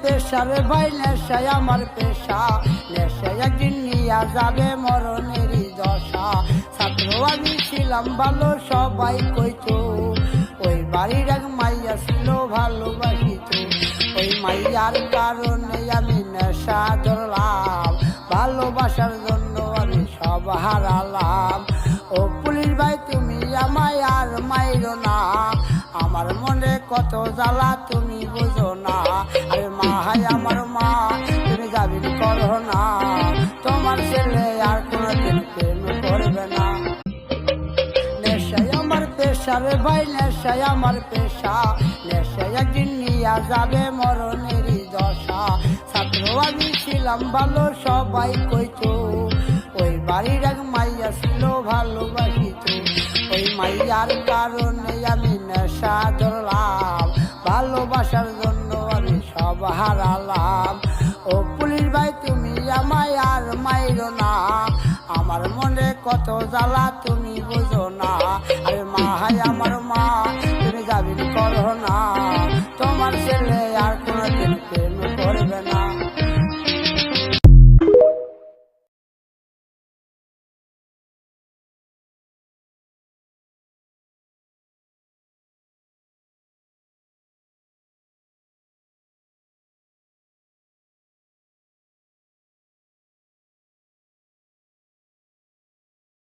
পেশা রে ভাই, নেশায় আমার পেশা, নেশায় একদিন নিয়া যাবে মরণেরই দশা। ছাত্র আমি ছিলাম ভালো, সবাই কইতো ওই বাড়ির এক মাইয়া ছিল ভালোবাসিত। ওই মাইয়ার কারণে আমি নেশা ধরলাম, ভালোবাসার জন্য আমি সব হারালাম। ও পুলিশ ভাই তুমি আমায় আর মাইরো না, আমার মনে কত জ্বালা তুমি বুঝো না। আরে মা হাই আমার মা, তুমি জামিন করো না, তোমার ছেলে আর কোনোদিন প্রেম করবে না। নেশায় আমার পেশা রে ভাই, নেশায় আমার পেশা, নেশায় একদিন নিয়া যাবে মরণেরই দশা। ছাত্র আমি ছিলাম ভালো, সবাই কইতো ওই বাড়ির এক মাইয়া ছিল ভালোবাসিত। ওই মাইয়ার কারণে আমি নেশা ধরলাম, ভালোবাসার জন্য আমি সব হারালাম। ও পুলিশ ভাই তুমি আমায় আর মাইরো না, আমার মনে কত জ্বালা তুমি বুঝো না। আরে মা হাই আমার মা,